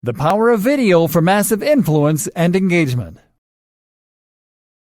The power of video for massive influence and engagement.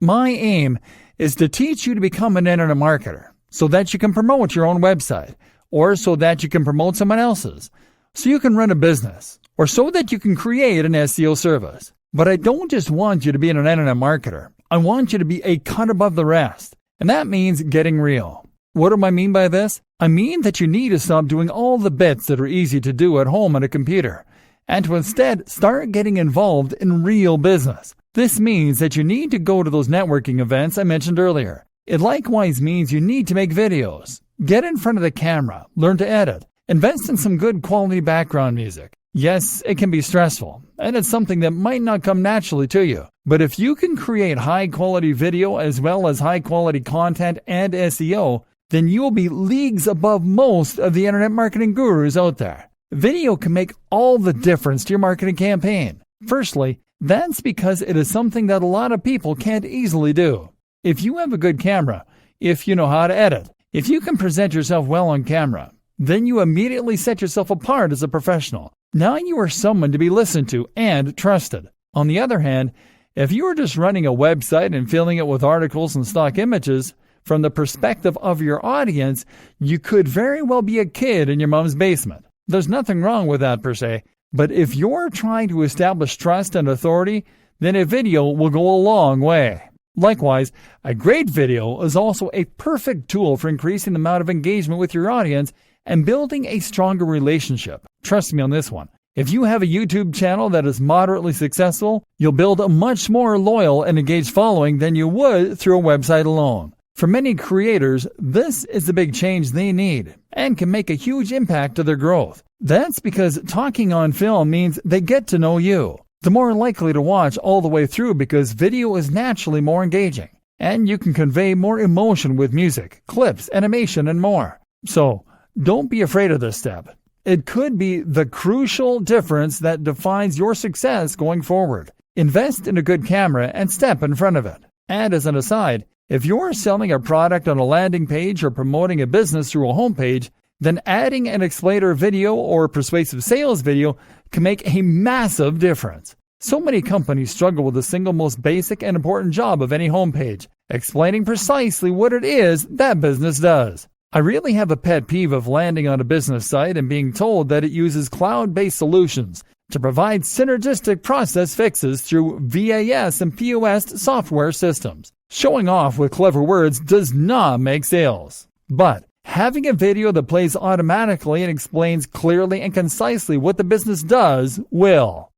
My aim is to teach you to become an internet marketer so that you can promote your own website, or so that you can promote someone else's, so you can run a business, or so that you can create an SEO service. But I don't just want you to be an internet marketer. I want you to be a cut above the rest. And that means getting real. What do I mean by this? I mean that you need to stop doing all the bits that are easy to do at home on a computer, and to instead start getting involved in real business. This means that you need to go to those networking events I mentioned earlier. It likewise means you need to make videos. Get in front of the camera, learn to edit, invest in some good quality background music. Yes, it can be stressful, and it's something that might not come naturally to you. But if you can create high-quality video as well as high-quality content and SEO, then you will be leagues above most of the internet marketing gurus out there. Video can make all the difference to your marketing campaign. Firstly, that's because it is something that a lot of people can't easily do. If you have a good camera, if you know how to edit, if you can present yourself well on camera, then you immediately set yourself apart as a professional. Now you are someone to be listened to and trusted. On the other hand, if you are just running a website and filling it with articles and stock images, from the perspective of your audience, you could very well be a kid in your mom's basement. There's nothing wrong with that per se, but if you're trying to establish trust and authority, then a video will go a long way. Likewise, a great video is also a perfect tool for increasing the amount of engagement with your audience and building a stronger relationship. Trust me on this one. If you have a YouTube channel that is moderately successful, you'll build a much more loyal and engaged following than you would through a website alone. For many creators, this is the big change they need and can make a huge impact to their growth. That's because talking on film means they get to know you. They're more likely to watch all the way through because video is naturally more engaging, and you can convey more emotion with music, clips, animation, and more. So, don't be afraid of this step. It could be the crucial difference that defines your success going forward. Invest in a good camera and step in front of it. And as an aside, if you're selling a product on a landing page or promoting a business through a homepage, then adding an explainer video or persuasive sales video can make a massive difference. So many companies struggle with the single most basic and important job of any homepage, explaining precisely what it is that business does. I really have a pet peeve of landing on a business site and being told that it uses cloud-based solutions to provide synergistic process fixes through VAS and POS software systems. Showing off with clever words does not make sales. But having a video that plays automatically and explains clearly and concisely what the business does will.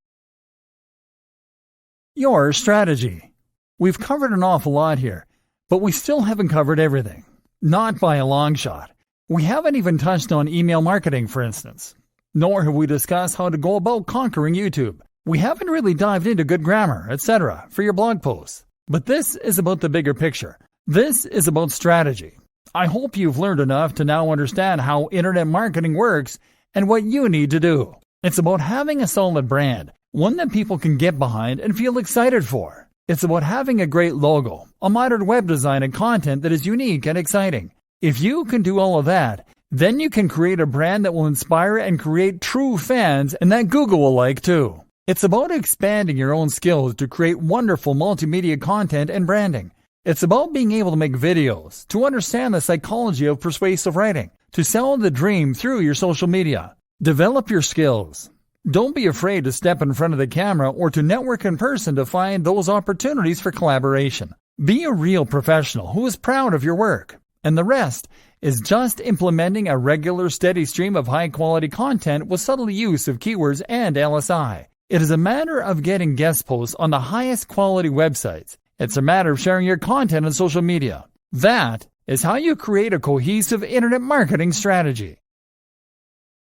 Your strategy. We've covered an awful lot here, but we still haven't covered everything. Not by a long shot. We haven't even touched on email marketing, for instance. Nor have we discussed how to go about conquering YouTube. We haven't really dived into good grammar, etc. for your blog posts. But this is about the bigger picture. This is about strategy. I hope you've learned enough to now understand how internet marketing works and what you need to do. It's about having a solid brand, one that people can get behind and feel excited for. It's about having a great logo, a modern web design, and content that is unique and exciting. If you can do all of that, then you can create a brand that will inspire and create true fans and that Google will like too. It's about expanding your own skills to create wonderful multimedia content and branding. It's about being able to make videos, to understand the psychology of persuasive writing, to sell the dream through your social media. Develop your skills. Don't be afraid to step in front of the camera or to network in person to find those opportunities for collaboration. Be a real professional who is proud of your work. And the rest is just implementing a regular steady stream of high-quality content with subtle use of keywords and LSI. It is a matter of getting guest posts on the highest quality websites. It's a matter of sharing your content on social media. That is how you create a cohesive internet marketing strategy.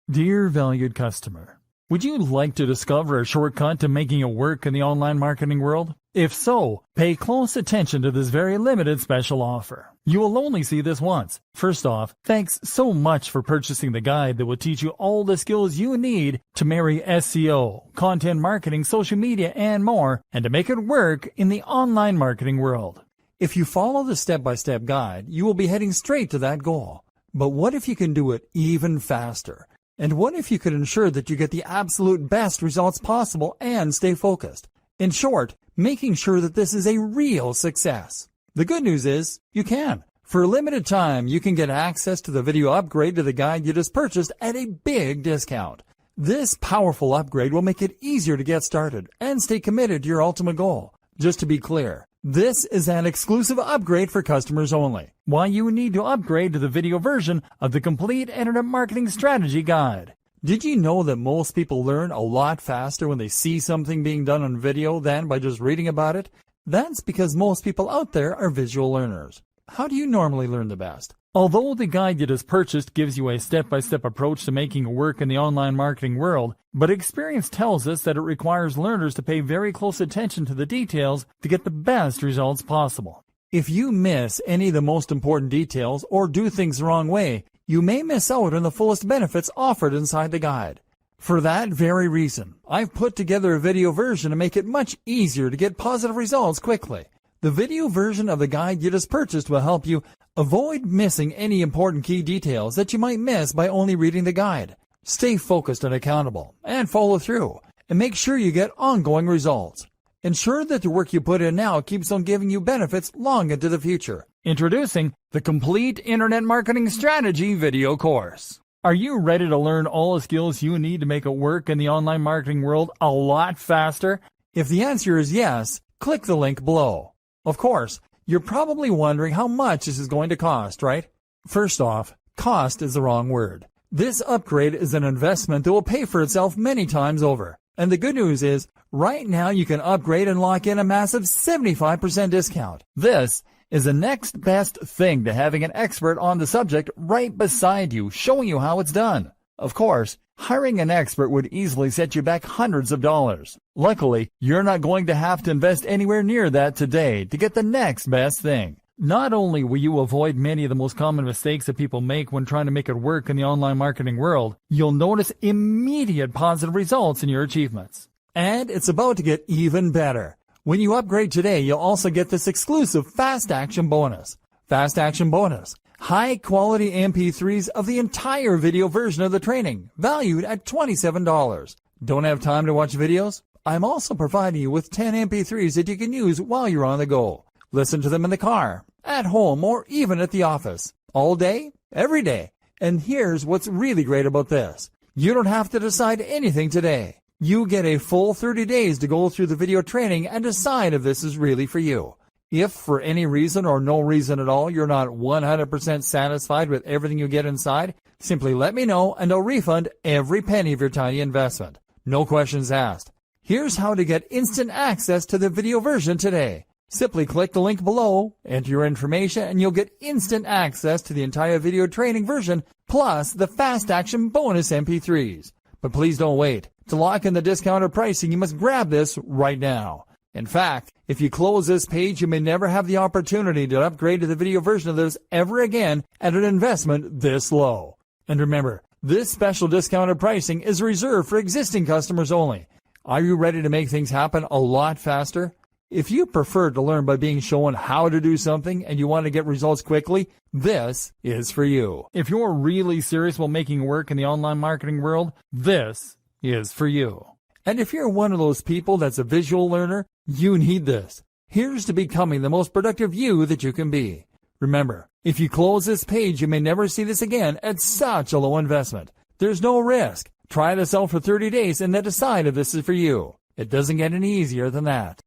Dear valued customer, would you like to discover a shortcut to making it work in the online marketing world? If so, pay close attention to this very limited special offer. You will only see this once. First off, thanks so much for purchasing the guide that will teach you all the skills you need to marry SEO, content marketing, social media, and more, and to make it work in the online marketing world. If you follow the step-by-step guide, you will be heading straight to that goal. But what if you can do it even faster? And what if you could ensure that you get the absolute best results possible and stay focused? In short, making sure that this is a real success. The good news is, you can. For a limited time, you can get access to the video upgrade to the guide you just purchased at a big discount. This powerful upgrade will make it easier to get started and stay committed to your ultimate goal. Just to be clear, this is an exclusive upgrade for customers only. Why you need to upgrade to the video version of the Complete Internet Marketing Strategy Guide. Did you know that most people learn a lot faster when they see something being done on video than by just reading about it? That's because most people out there are visual learners. How do you normally learn the best? Although the guide you just purchased gives you a step-by-step approach to making it work in the online marketing world, but experience tells us that it requires learners to pay very close attention to the details to get the best results possible. If you miss any of the most important details or do things the wrong way, you may miss out on the fullest benefits offered inside the guide. For that very reason, I've put together a video version to make it much easier to get positive results quickly. The video version of the guide you just purchased will help you avoid missing any important key details that you might miss by only reading the guide. Stay focused and accountable, and follow through, and make sure you get ongoing results. Ensure that the work you put in now keeps on giving you benefits long into the future. Introducing the Complete Internet Marketing Strategy video course. Are you ready to learn all the skills you need to make it work in the online marketing world a lot faster? If the answer is yes, click the link below. Of course, you're probably wondering how much this is going to cost, right? First off, cost is the wrong word. This upgrade is an investment that will pay for itself many times over. And the good news is, right now you can upgrade and lock in a massive 75% discount. This is the next best thing to having an expert on the subject right beside you, showing you how it's done. Of course, hiring an expert would easily set you back hundreds of dollars. Luckily, you're not going to have to invest anywhere near that today to get the next best thing. Not only will you avoid many of the most common mistakes that people make when trying to make it work in the online marketing world, you'll notice immediate positive results in your achievements. And it's about to get even better. When you upgrade today, you'll also get this exclusive Fast Action Bonus. Fast Action Bonus. High-quality MP3s of the entire video version of the training, valued at $27. Don't have time to watch videos? I'm also providing you with 10 MP3s that you can use while you're on the go. Listen to them in the car, at home, or even at the office. All day, every day. And here's what's really great about this. You don't have to decide anything today. You get a full 30 days to go through the video training and decide if this is really for you. If for any reason or no reason at all you're not 100% satisfied with everything you get inside, simply let me know and I'll refund every penny of your tiny investment. No questions asked. Here's how to get instant access to the video version today. Simply click the link below, enter your information, and you'll get instant access to the entire video training version plus the Fast Action Bonus MP3s. But please don't wait. To lock in the discounted pricing, you must grab this right now. In fact, if you close this page, you may never have the opportunity to upgrade to the video version of this ever again at an investment this low. And remember, this special discounted pricing is reserved for existing customers only. Are you ready to make things happen a lot faster? If you prefer to learn by being shown how to do something and you want to get results quickly, this is for you. If you're really serious about making work in the online marketing world, this is for you. And if you're one of those people that's a visual learner, you need this. Here's to becoming the most productive you that you can be. Remember, if you close this page, you may never see this again at such a low investment. There's no risk. Try this out for 30 days and then decide if this is for you. It doesn't get any easier than that.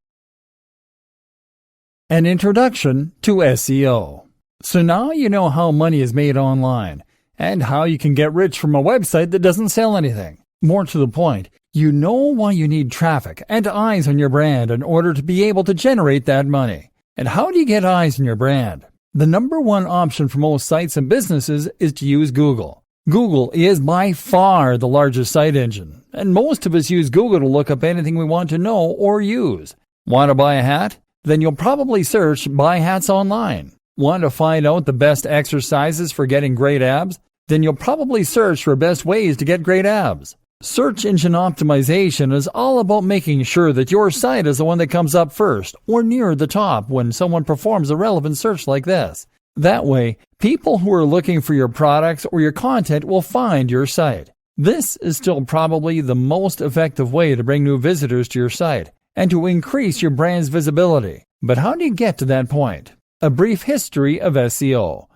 An introduction to SEO. So now you know how money is made online and how you can get rich from a website that doesn't sell anything. More to the point, you know why you need traffic and eyes on your brand in order to be able to generate that money. And how do you get eyes on your brand? The number one option for most sites and businesses is to use Google. Google is by far the largest site engine, and most of us use Google to look up anything we want to know or use. Want to buy a hat? Then you'll probably search Buy Hats online. Want to find out the best exercises for getting great abs? Then you'll probably search for best ways to get great abs. Search engine optimization is all about making sure that your site is the one that comes up first or near the top when someone performs a relevant search like this. That way, people who are looking for your products or your content will find your site. This is still probably the most effective way to bring new visitors to your site and to increase your brand's visibility. But how do you get to that point? A brief history of SEO.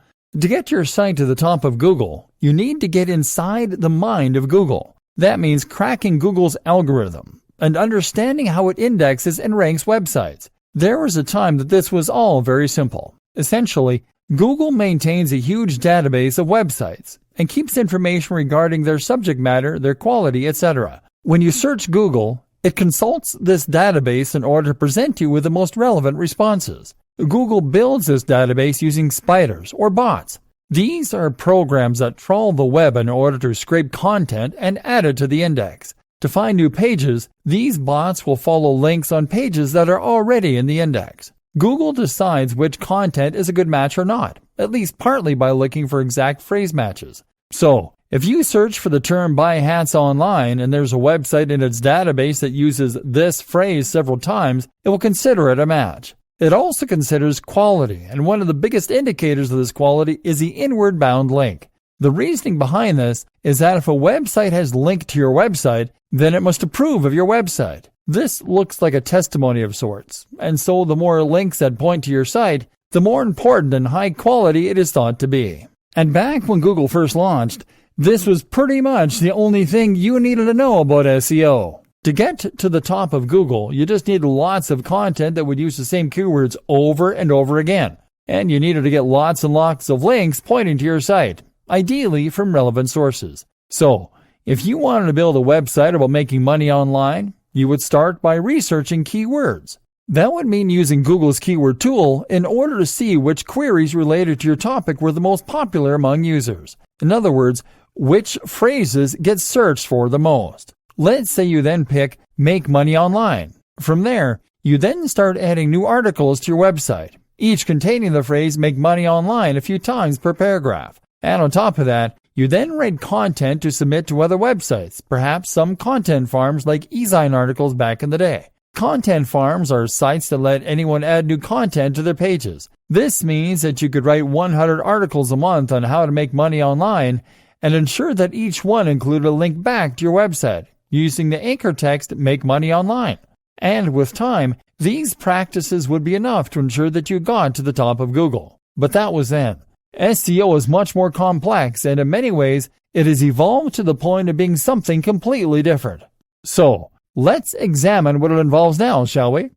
To get your site to the top of Google, you need to get inside the mind of Google. That means cracking Google's algorithm and understanding how it indexes and ranks websites. There was a time that this was all very simple. Essentially, Google maintains a huge database of websites and keeps information regarding their subject matter, their quality, etc. When you search Google, it consults this database in order to present you with the most relevant responses. Google builds this database using spiders or bots. These are programs that trawl the web in order to scrape content and add it to the index. To find new pages, these bots will follow links on pages that are already in the index. Google decides which content is a good match or not, at least partly by looking for exact phrase matches. So, if you search for the term buy hats online and there's a website in its database that uses this phrase several times, it will consider it a match. It also considers quality, and one of the biggest indicators of this quality is the inward bound link. The reasoning behind this is that if a website has linked to your website, then it must approve of your website. This looks like a testimony of sorts, and so the more links that point to your site, the more important and high quality it is thought to be. And back when Google first launched, this was pretty much the only thing you needed to know about SEO. To get to the top of Google, you just needed lots of content that would use the same keywords over and over again. And you needed to get lots and lots of links pointing to your site, ideally from relevant sources. So, if you wanted to build a website about making money online, you would start by researching keywords. That would mean using Google's keyword tool in order to see which queries related to your topic were the most popular among users. In other words, which phrases get searched for the most. Let's say you then pick Make Money Online. From there, you then start adding new articles to your website, each containing the phrase Make Money Online a few times per paragraph. And on top of that, you then write content to submit to other websites, perhaps some content farms like eZine articles back in the day. Content farms are sites that let anyone add new content to their pages. This means that you could write 100 articles a month on how to make money online and ensure that each one included a link back to your website, using the anchor text Make Money Online. And with time, these practices would be enough to ensure that you got to the top of Google. But that was then. SEO is much more complex, and in many ways, it has evolved to the point of being something completely different. So, let's examine what it involves now, shall we?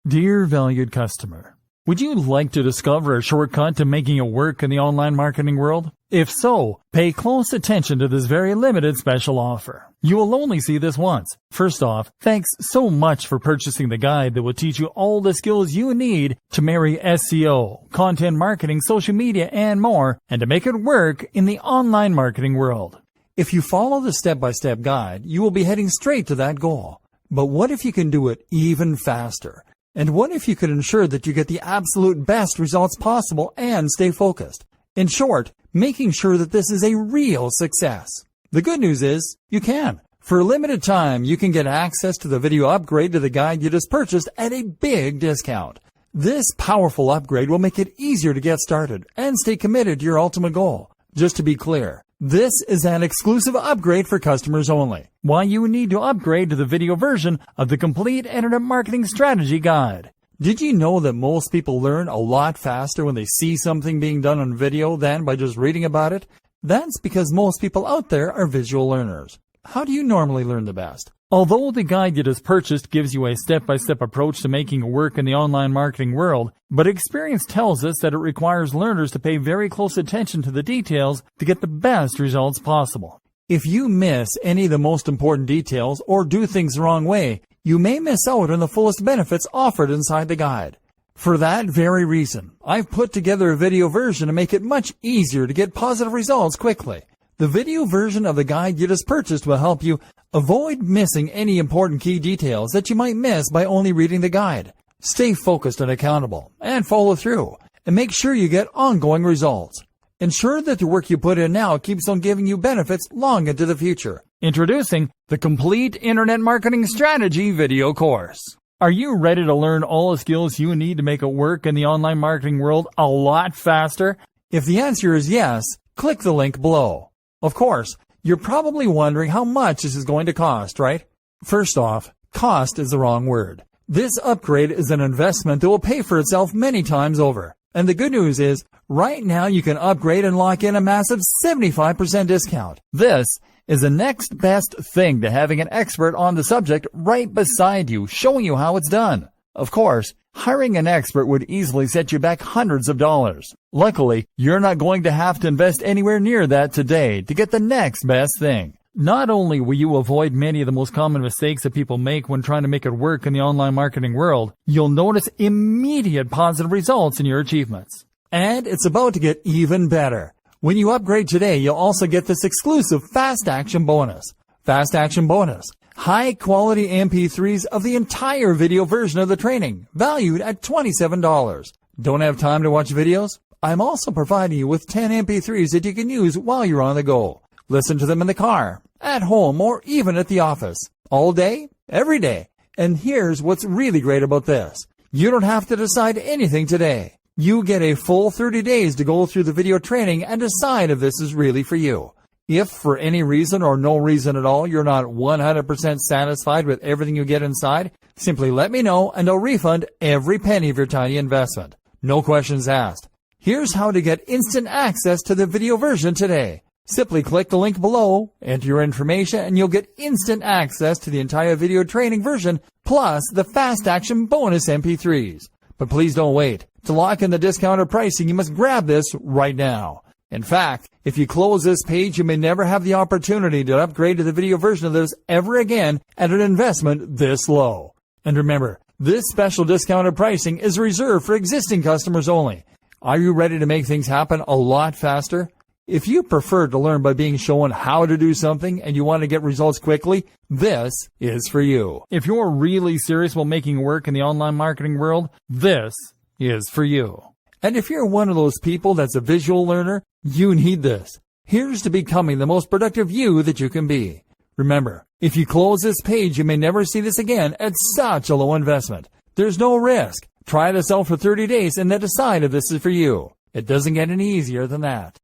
Dear valued customer, would you like to discover a shortcut to making it work in the online marketing world? If so, pay close attention to this very limited special offer. You will only see this once. First off, thanks so much for purchasing the guide that will teach you all the skills you need to marry SEO, content marketing, social media, and more, and to make it work in the online marketing world. If you follow the step-by-step guide, you will be heading straight to that goal. But what if you can do it even faster? And what if you could ensure that you get the absolute best results possible and stay focused? In short, making sure that this is a real success. The good news is, you can. For a limited time, you can get access to the video upgrade to the guide you just purchased at a big discount. This powerful upgrade will make it easier to get started and stay committed to your ultimate goal. Just to be clear, this is an exclusive upgrade for customers only. Why you need to upgrade to the video version of the Complete Internet Marketing Strategy Guide. Did you know that most people learn a lot faster when they see something being done on video than by just reading about it? That's because most people out there are visual learners. How do you normally learn the best? Although the guide you just purchased gives you a step-by-step approach to making it work in the online marketing world, but experience tells us that it requires learners to pay very close attention to the details to get the best results possible. If you miss any of the most important details or do things the wrong way, you may miss out on the fullest benefits offered inside the guide. For that very reason, I've put together a video version to make it much easier to get positive results quickly. The video version of the guide you just purchased will help you avoid missing any important key details that you might miss by only reading the guide. Stay focused and accountable, and follow through, and make sure you get ongoing results. Ensure that the work you put in now keeps on giving you benefits long into the future. Introducing the Complete Internet Marketing Strategy video course. Are you ready to learn all the skills you need to make it work in the online marketing world a lot faster? If the answer is yes, click the link below. Of course, You're probably wondering how much this is going to cost, right? First off, cost is the wrong word. This upgrade is an investment that will pay for itself many times over. And the good news is, right now you can upgrade and lock in a massive 75% discount. This is the next best thing to having an expert on the subject right beside you, showing you how it's done. Of course, hiring an expert would easily set you back hundreds of dollars. Luckily, you're not going to have to invest anywhere near that today to get the next best thing. Not only will you avoid many of the most common mistakes that people make when trying to make it work in the online marketing world, you'll notice immediate positive results in your achievements. And it's about to get even better. When you upgrade today, you'll also get this exclusive Fast Action bonus. Fast Action bonus. High quality MP3s of the entire video version of the training, valued at $27. Don't have time to watch videos? I'm also providing you with 10 MP3s that you can use while you're on the go. Listen to them in the car, at home, or even at the office. All day, every day. And here's what's really great about this. You don't have to decide anything today. You get a full 30 days to go through the video training and decide if this is really for you. If for any reason or no reason at all you're not 100% satisfied with everything you get inside, simply let me know and I'll refund every penny of your tiny investment. No questions asked. Here's how to get instant access to the video version today. Simply click the link below, enter your information, and you'll get instant access to the entire video training version plus the Fast Action bonus MP3s. But please don't wait. To lock in the discounted pricing, you must grab this right now. In fact, if you close this page, you may never have the opportunity to upgrade to the video version of this ever again at an investment this low. And remember, this special discounted pricing is reserved for existing customers only. Are you ready to make things happen a lot faster? If you prefer to learn by being shown how to do something and you want to get results quickly, this is for you. If you're really serious about making work in the online marketing world, this is for you. And if you're one of those people that's a visual learner, you need this. Here's to becoming the most productive you that you can be. Remember, if you close this page, you may never see this again at such a low investment. There's no risk. Try this out for 30 days and then decide if this is for you. It doesn't get any easier than that.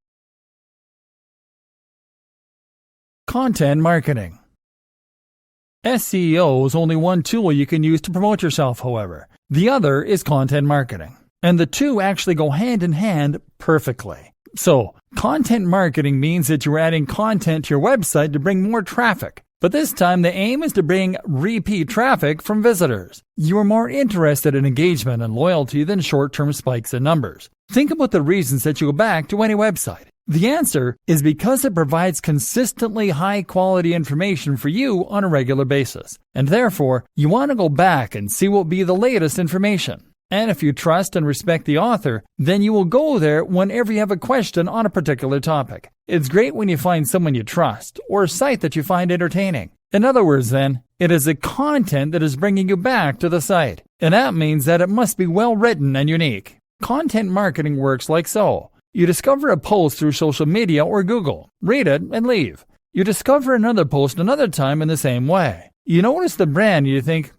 Content marketing. SEO is only one tool you can use to promote yourself, however. The other is content marketing. And the two actually go hand in hand perfectly. So, content marketing means that you're adding content to your website to bring more traffic. But this time the aim is to bring repeat traffic from visitors. You are more interested in engagement and loyalty than short-term spikes in numbers. Think about the reasons that you go back to any website. The answer is because it provides consistently high-quality information for you on a regular basis. And therefore, you want to go back and see what will be the latest information. And if you trust and respect the author, then you will go there whenever you have a question on a particular topic. It's great when you find someone you trust or a site that you find entertaining. In other words, then, it is the content that is bringing you back to the site. And that means that it must be well written and unique. Content marketing works like so. You discover a post through social media or Google, read it, and leave. You discover another post another time in the same way. You notice the brand and you think,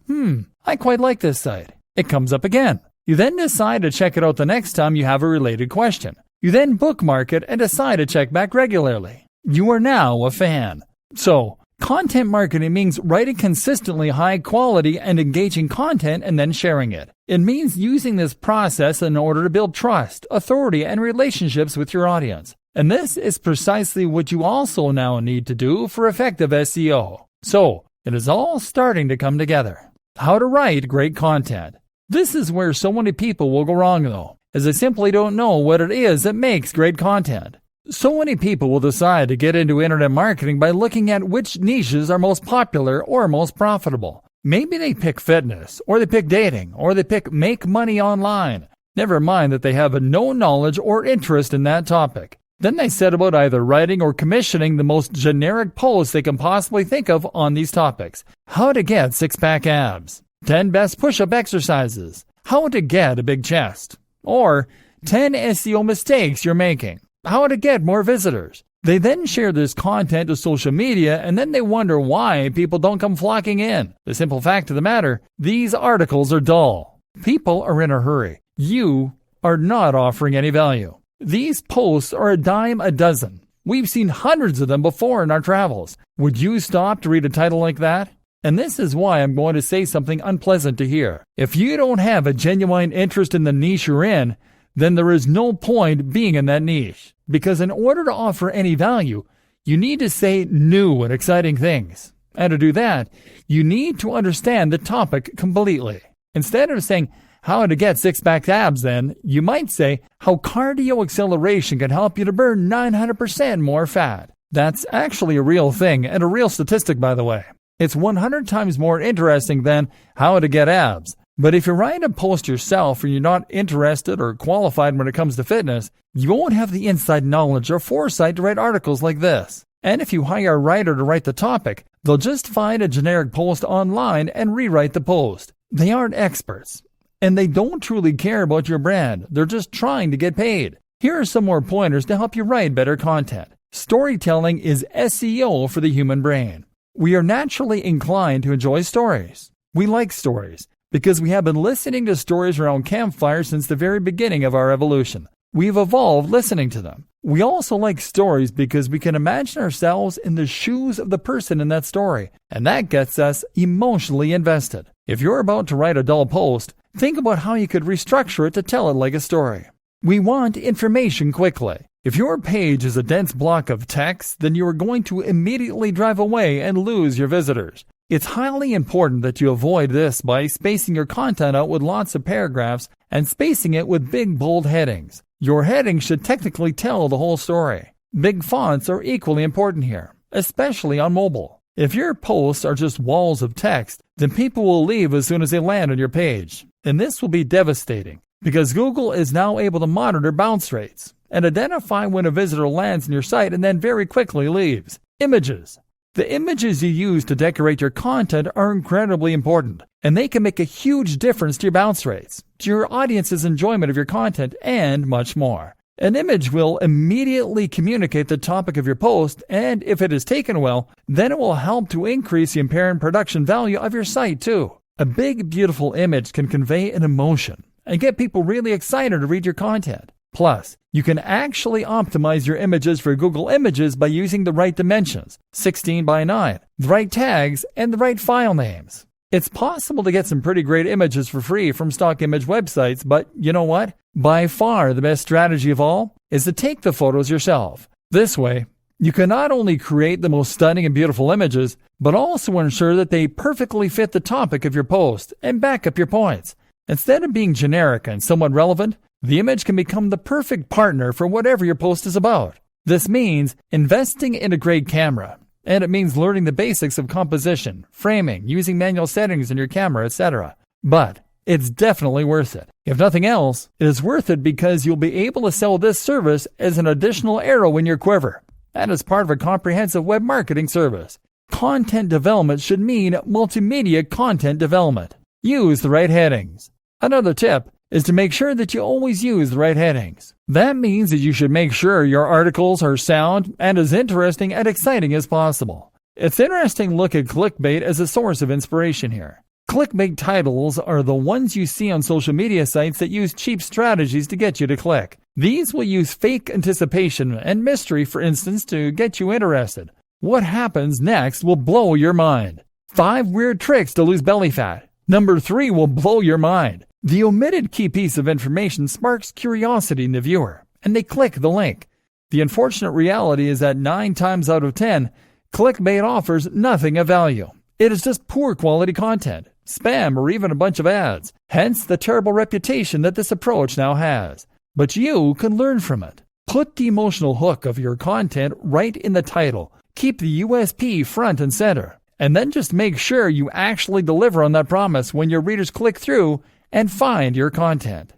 I quite like this site. It comes up again. You then decide to check it out the next time you have a related question. You then bookmark it and decide to check back regularly. You are now a fan. So, content marketing means writing consistently high quality and engaging content and then sharing it. It means using this process in order to build trust, authority, and relationships with your audience. And this is precisely what you also now need to do for effective SEO. So, it is all starting to come together. How to write great content. This is where so many people will go wrong though, as they simply don't know what it is that makes great content. So many people will decide to get into internet marketing by looking at which niches are most popular or most profitable. Maybe they pick fitness, or they pick dating, or they pick make money online. Never mind that they have no knowledge or interest in that topic. Then they set about either writing or commissioning the most generic posts they can possibly think of on these topics. How to get six-pack abs. 10 best push-up exercises. How to get a big chest. Or 10 SEO mistakes you're making. How to get more visitors. They then share this content to social media and then they wonder why people don't come flocking in. The simple fact of the matter, these articles are dull. People are in a hurry. You are not offering any value. These posts are a dime a dozen. We've seen hundreds of them before in our travels. Would you stop to read a title like that? And this is why I'm going to say something unpleasant to hear. If you don't have a genuine interest in the niche you're in, then there is no point being in that niche. Because in order to offer any value, you need to say new and exciting things. And to do that, you need to understand the topic completely. Instead of saying, how to get six-pack abs, then, you might say, how cardio acceleration can help you to burn 900% more fat. That's actually a real thing, and a real statistic, by the way. It's 100 times more interesting than how to get abs. But if you write a post yourself and you're not interested or qualified when it comes to fitness, you won't have the inside knowledge or foresight to write articles like this. And if you hire a writer to write the topic, they'll just find a generic post online and rewrite the post. They aren't experts, and they don't truly care about your brand. They're just trying to get paid. Here are some more pointers to help you write better content. Storytelling is SEO for the human brain. We are naturally inclined to enjoy stories. We like stories because we have been listening to stories around campfires since the very beginning of our evolution. We've evolved listening to them. We also like stories because we can imagine ourselves in the shoes of the person in that story, and that gets us emotionally invested. If you're about to write a dull post, think about how you could restructure it to tell it like a story. We want information quickly. If your page is a dense block of text, then you are going to immediately drive away and lose your visitors. It's highly important that you avoid this by spacing your content out with lots of paragraphs and spacing it with big, bold headings. Your headings should technically tell the whole story. Big fonts are equally important here, especially on mobile. If your posts are just walls of text, then people will leave as soon as they land on your page. And this will be devastating, because Google is now able to monitor bounce rates and identify when a visitor lands on your site and then very quickly leaves. Images. The images you use to decorate your content are incredibly important, and they can make a huge difference to your bounce rates, to your audience's enjoyment of your content, and much more. An image will immediately communicate the topic of your post, and if it is taken well, then it will help to increase the apparent production value of your site too. A big, beautiful image can convey an emotion and get people really excited to read your content. Plus, you can actually optimize your images for Google Images by using the right dimensions, 16 by 9, the right tags, and the right file names. It's possible to get some pretty great images for free from stock image websites, but you know what? By far the best strategy of all is to take the photos yourself. This way, you can not only create the most stunning and beautiful images, but also ensure that they perfectly fit the topic of your post and back up your points. Instead of being generic and somewhat relevant, the image can become the perfect partner for whatever your post is about. This means investing in a great camera, and it means learning the basics of composition, framing, using manual settings in your camera, etc. But it's definitely worth it. If nothing else, it is worth it because you'll be able to sell this service as an additional arrow in your quiver, and as part of a comprehensive web marketing service. Content development should mean multimedia content development. Use the right headings. Another tip is to make sure that you always use the right headings. That means that you should make sure your articles are sound and as interesting and exciting as possible. It's interesting to look at clickbait as a source of inspiration here. Clickbait titles are the ones you see on social media sites that use cheap strategies to get you to click. These will use fake anticipation and mystery, for instance, to get you interested. What happens next will blow your mind. 5 weird tricks to lose belly fat. Number 3 will blow your mind. The omitted key piece of information sparks curiosity in the viewer, and they click the link. The unfortunate reality is that 9 times out of 10, clickbait offers nothing of value. It is just poor quality content, spam, or even a bunch of ads. Hence the terrible reputation that this approach now has. But you can learn from it. Put the emotional hook of your content right in the title. Keep the USP front and center. And then just make sure you actually deliver on that promise when your readers click through and find your content.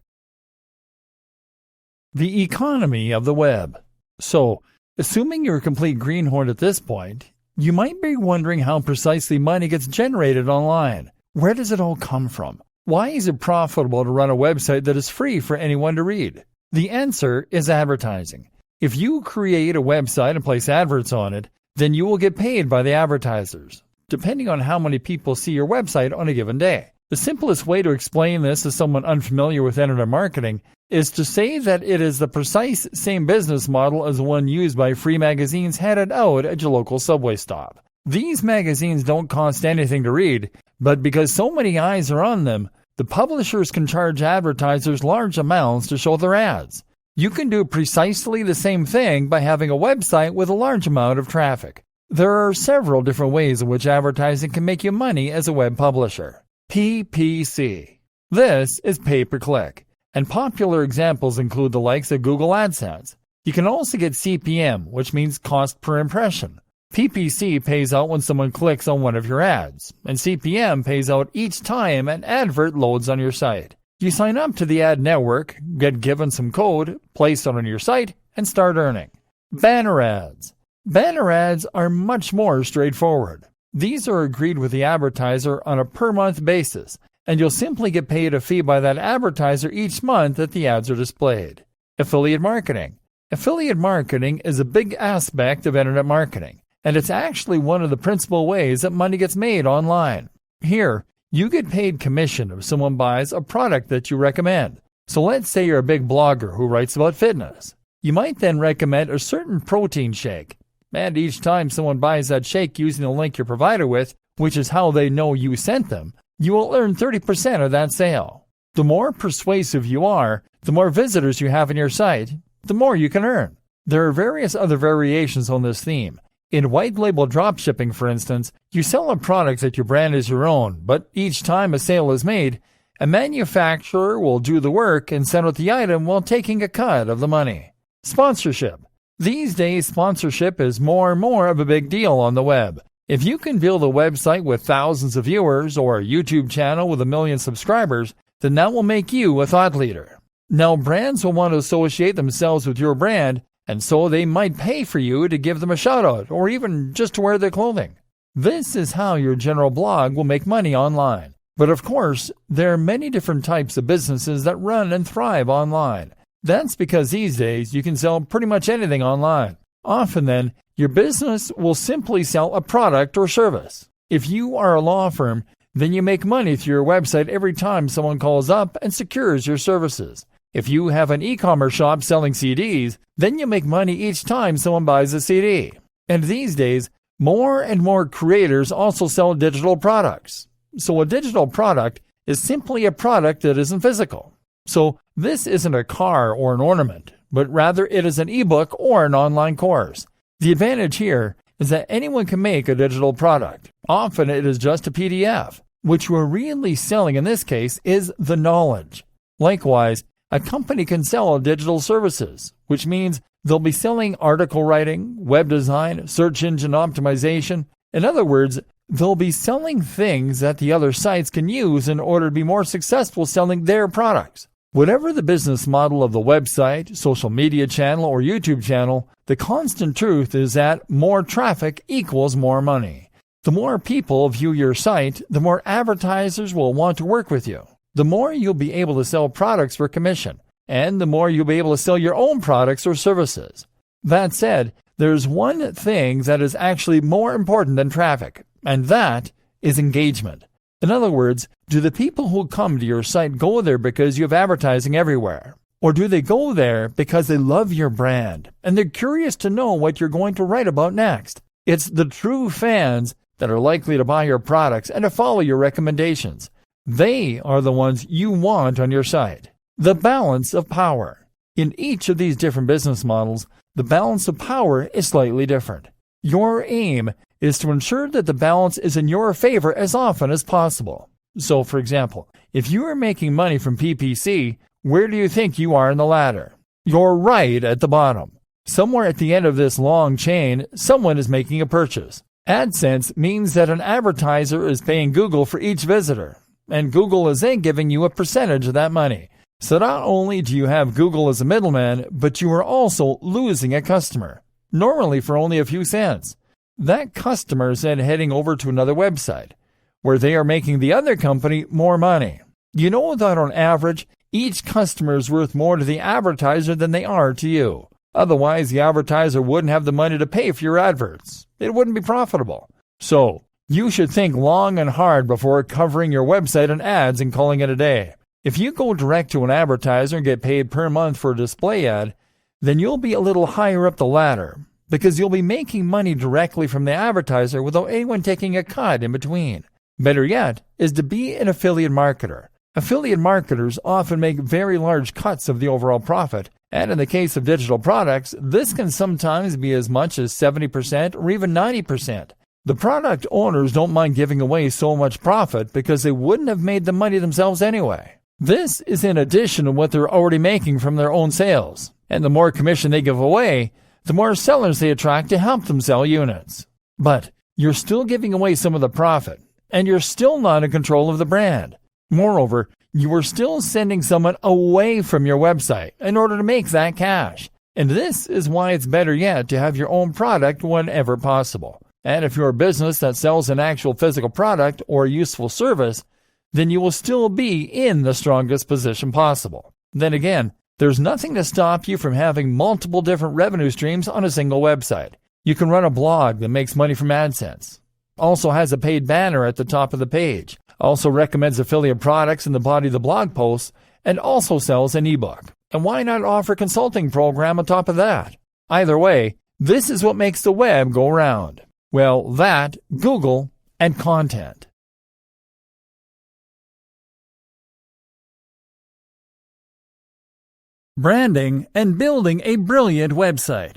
The economy of the web. So, assuming you're a complete greenhorn at this point, you might be wondering how precisely money gets generated online. Where does it all come from? Why is it profitable to run a website that is free for anyone to read? The answer is advertising. If you create a website and place adverts on it, then you will get paid by the advertisers, depending on how many people see your website on a given day. The simplest way to explain this to someone unfamiliar with internet marketing is to say that it is the precise same business model as the one used by free magazines handed out at your local subway stop. These magazines don't cost anything to read, but because so many eyes are on them, the publishers can charge advertisers large amounts to show their ads. You can do precisely the same thing by having a website with a large amount of traffic. There are several different ways in which advertising can make you money as a web publisher. PPC. This is pay-per-click, and popular examples include the likes of Google AdSense. You can also get CPM, which means cost per impression. PPC pays out when someone clicks on one of your ads, and CPM pays out each time an advert loads on your site. You sign up to the ad network, get given some code, place it on your site, and start earning. Banner ads. Banner ads are much more straightforward. These are agreed with the advertiser on a per-month basis, and you'll simply get paid a fee by that advertiser each month that the ads are displayed. Affiliate marketing. Affiliate marketing is a big aspect of internet marketing, and it's actually one of the principal ways that money gets made online. Here, you get paid commission if someone buys a product that you recommend. So let's say you're a big blogger who writes about fitness. You might then recommend a certain protein shake, and each time someone buys that shake using the link you're provided with, which is how they know you sent them, you will earn 30% of that sale. The more persuasive you are, the more visitors you have on your site, the more you can earn. There are various other variations on this theme. In white label dropshipping, for instance, you sell a product that you brand as your own, but each time a sale is made, a manufacturer will do the work and send out the item while taking a cut of the money. Sponsorship. These days, sponsorship is more and more of a big deal on the web. If you can build a website with thousands of viewers or a YouTube channel with 1 million subscribers, then that will make you a thought leader. Now, brands will want to associate themselves with your brand, and so they might pay for you to give them a shout-out or even just to wear their clothing. This is how your general blog will make money online. But of course, there are many different types of businesses that run and thrive online. That's because these days you can sell pretty much anything online. Often then, your business will simply sell a product or service. If you are a law firm, then you make money through your website every time someone calls up and secures your services. If you have an e-commerce shop selling CDs, then you make money each time someone buys a CD. And these days, more and more creators also sell digital products. So a digital product is simply a product that isn't physical. So this isn't a car or an ornament, but rather it is an ebook or an online course. The advantage here is that anyone can make a digital product. Often it is just a PDF. What you are really selling in this case is the knowledge. Likewise, a company can sell digital services, which means they'll be selling article writing, web design, search engine optimization. In other words, they'll be selling things that the other sites can use in order to be more successful selling their products. Whatever the business model of the website, social media channel, or YouTube channel, the constant truth is that more traffic equals more money. The more people view your site, the more advertisers will want to work with you. The more you'll be able to sell products for commission, and the more you'll be able to sell your own products or services. That said, there's one thing that is actually more important than traffic, and that is engagement. In other words, do the people who come to your site go there because you have advertising everywhere? Or do they go there because they love your brand and they're curious to know what you're going to write about next? It's the true fans that are likely to buy your products and to follow your recommendations. They are the ones you want on your site. The balance of power. In each of these different business models, the balance of power is slightly different. Your aim is to ensure that the balance is in your favor as often as possible. So, for example, if you are making money from PPC, where do you think you are in the ladder? You're right at the bottom. Somewhere at the end of this long chain, someone is making a purchase. AdSense means that an advertiser is paying Google for each visitor, and Google is then giving you a percentage of that money. So not only do you have Google as a middleman, but you are also losing a customer, normally for only a few cents. That customer is then heading over to another website, where they are making the other company more money. You know that on average, each customer is worth more to the advertiser than they are to you. Otherwise, the advertiser wouldn't have the money to pay for your adverts. It wouldn't be profitable. So, You should think long and hard before covering your website and ads and calling it a day. If you go direct to an advertiser and get paid per month for a display ad, then you'll be a little higher up the ladder because you'll be making money directly from the advertiser without anyone taking a cut in between. Better yet is to be an affiliate marketer. Affiliate marketers often make very large cuts of the overall profit, and in the case of digital products, this can sometimes be as much as 70% or even 90%. The product owners don't mind giving away so much profit because they wouldn't have made the money themselves anyway. This is in addition to what they're already making from their own sales. And the more commission they give away, the more sellers they attract to help them sell units. But you're still giving away some of the profit, and you're still not in control of the brand. Moreover, you are still sending someone away from your website in order to make that cash. And this is why it's better yet to have your own product whenever possible. And if you're a business that sells an actual physical product or useful service, then you will still be in the strongest position possible. Then again, there's nothing to stop you from having multiple different revenue streams on a single website. You can run a blog that makes money from AdSense, also has a paid banner at the top of the page, also recommends affiliate products in the body of the blog post, and also sells an ebook. And why not offer a consulting program on top of that? Either way, this is what makes the web go round. Well, that, Google, and content. Branding and building a brilliant website.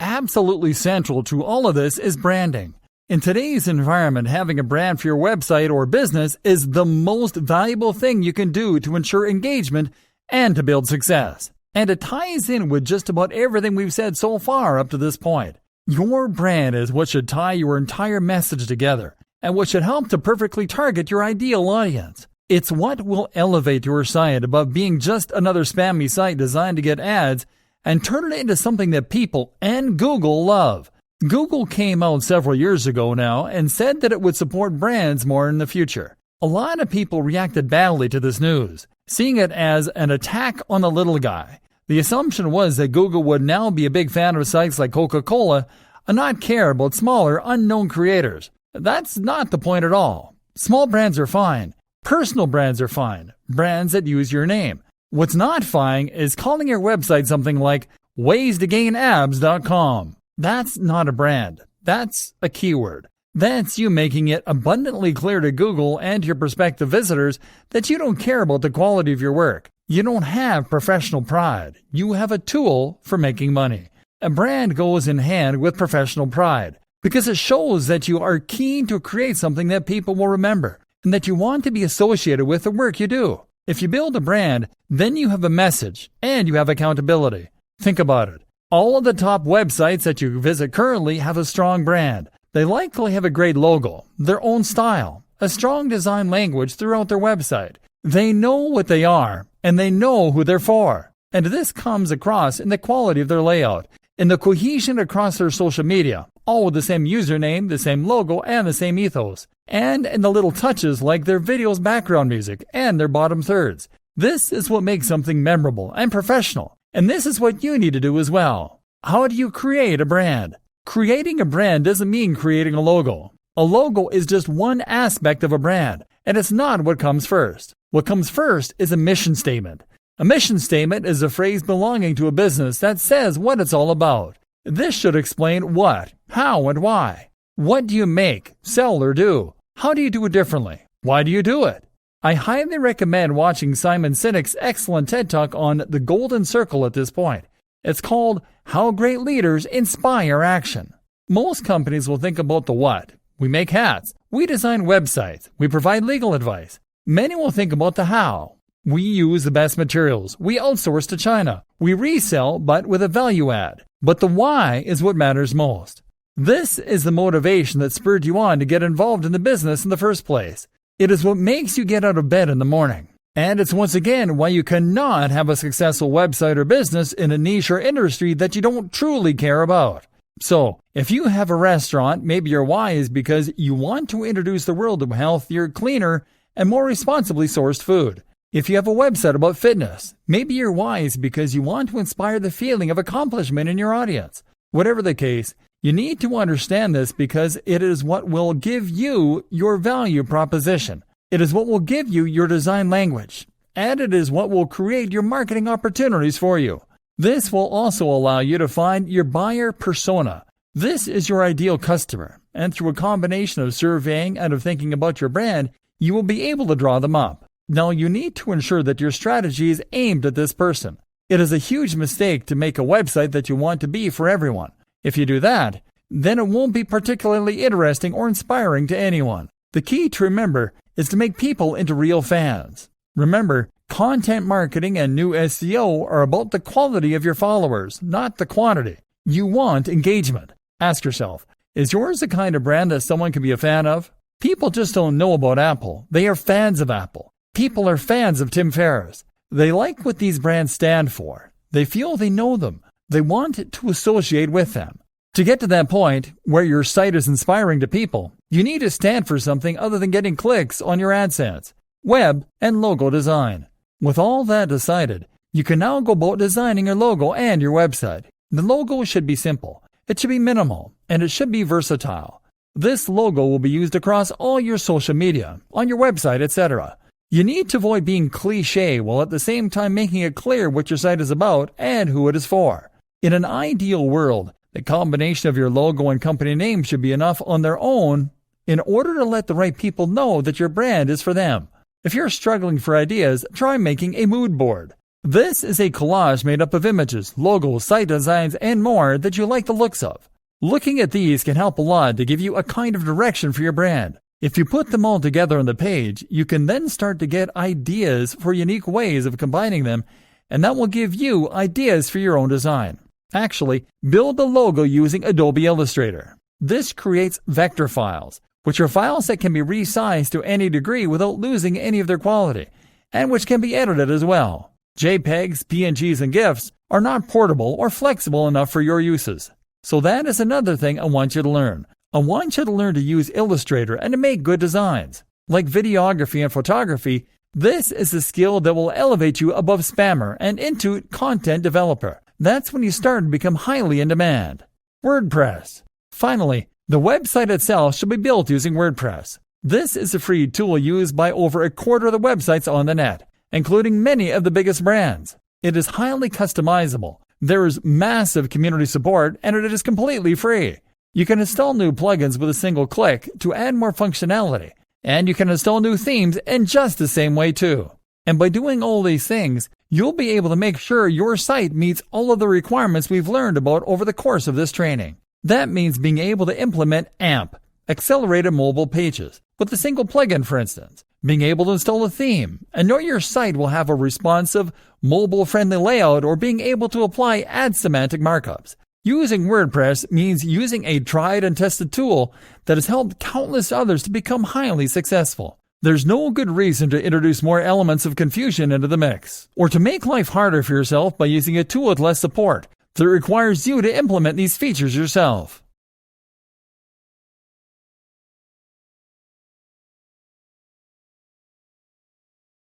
Absolutely central to all of this is branding. In today's environment, having a brand for your website or business is the most valuable thing you can do to ensure engagement and to build success. And it ties in with just about everything we've said so far up to this point. Your brand is what should tie your entire message together and what should help to perfectly target your ideal audience. It's what will elevate your site above being just another spammy site designed to get ads and turn it into something that people and Google love. Google came out several years ago now and said that it would support brands more in the future. A lot of people reacted badly to this news, seeing it as an attack on the little guy. The assumption was that Google would now be a big fan of sites like Coca-Cola and not care about smaller, unknown creators. That's not the point at all. Small brands are fine. Personal brands are fine. Brands that use your name. What's not fine is calling your website something like ways-to-gain-abs.com. That's not a brand. That's a keyword. That's you making it abundantly clear to Google and your prospective visitors that you don't care about the quality of your work. You don't have professional pride. You have a tool for making money. A brand goes in hand with professional pride because it shows that you are keen to create something that people will remember and that you want to be associated with the work you do. If you build a brand, then you have a message and you have accountability. Think about it. All of the top websites that you visit currently have a strong brand. They likely have a great logo, their own style, a strong design language throughout their website. They know what they are, and they know who they're for. And this comes across in the quality of their layout, in the cohesion across their social media, all with the same username, the same logo, and the same ethos, and in the little touches like their video's background music and their bottom thirds. This is what makes something memorable and professional, and this is what you need to do as well. How do you create a brand? Creating a brand doesn't mean creating a logo. A logo is just one aspect of a brand, and it's not what comes first. What comes first is a mission statement. A mission statement is a phrase belonging to a business that says what it's all about. This should explain what, how, and why. What do you make, sell, or do? How do you do it differently? Why do you do it? I highly recommend watching Simon Sinek's excellent TED Talk on the Golden Circle at this point. It's called How Great Leaders Inspire Action. Most companies will think about the what. We make hats. We design websites. We provide legal advice. Many will think about the how. We use the best materials. We outsource to China. We resell, but with a value add. But the why is what matters most. This is the motivation that spurred you on to get involved in the business in the first place. It is what makes you get out of bed in the morning. And it's once again why you cannot have a successful website or business in a niche or industry that you don't truly care about. So, if you have a restaurant, maybe your why is because you want to introduce the world to healthier, cleaner, and more responsibly sourced food. If you have a website about fitness, maybe your why is because you want to inspire the feeling of accomplishment in your audience. Whatever the case, You need to understand this because it is what will give you your value proposition. It is what will give you your design language, and it is what will create your marketing opportunities for you. This will also allow you to find your buyer persona. This is your ideal customer, and through a combination of surveying and of thinking about your brand, you will be able to draw them up. Now, you need to ensure that your strategy is aimed at this person. It is a huge mistake to make a website that you want to be for everyone. If you do that, then it won't be particularly interesting or inspiring to anyone. The key to remember is to make people into real fans. Remember, content marketing and new SEO are about the quality of your followers, not the quantity. You want engagement. Ask yourself, is yours the kind of brand that someone can be a fan of? People just don't know about Apple. They are fans of Apple. People are fans of Tim Ferriss. They like what these brands stand for. They feel they know them. They want to associate with them. To get to that point where your site is inspiring to people, you need to stand for something other than getting clicks on your AdSense, web, and logo design. With all that decided, you can now go about designing your logo and your website. The logo should be simple, it should be minimal, and it should be versatile. This logo will be used across all your social media, on your website, etc. You need to avoid being cliché while at the same time making it clear what your site is about and who it is for. In an ideal world, the combination of your logo and company name should be enough on their own in order to let the right people know that your brand is for them. If you're struggling for ideas, try making a mood board. This is a collage made up of images, logos, site designs, and more that you like the looks of. Looking at these can help a lot to give you a kind of direction for your brand. If you put them all together on the page, you can then start to get ideas for unique ways of combining them, and that will give you ideas for your own design. Actually, build the logo using Adobe Illustrator. This creates vector files, which are files that can be resized to any degree without losing any of their quality, and which can be edited as well. JPEGs, PNGs, and GIFs are not portable or flexible enough for your uses. So that is another thing I want you to learn. I want you to learn to use Illustrator and to make good designs. Like videography and photography, this is a skill that will elevate you above spammer and into content developer. That's when you start to become highly in demand. WordPress. Finally, the website itself should be built using WordPress. This is a free tool used by over a quarter of the websites on the net, including many of the biggest brands. It is highly customizable. There is massive community support, and it is completely free. You can install new plugins with a single click to add more functionality, and you can install new themes in just the same way too. And by doing all these things, you'll be able to make sure your site meets all of the requirements we've learned about over the course of this training. That means being able to implement AMP, Accelerated Mobile Pages, with a single plugin, for instance, being able to install a theme, and know your site will have a responsive, mobile-friendly layout, or being able to apply ad semantic markups. Using WordPress means using a tried and tested tool that has helped countless others to become highly successful. There's no good reason to introduce more elements of confusion into the mix, or to make life harder for yourself by using a tool with less support that requires you to implement these features yourself.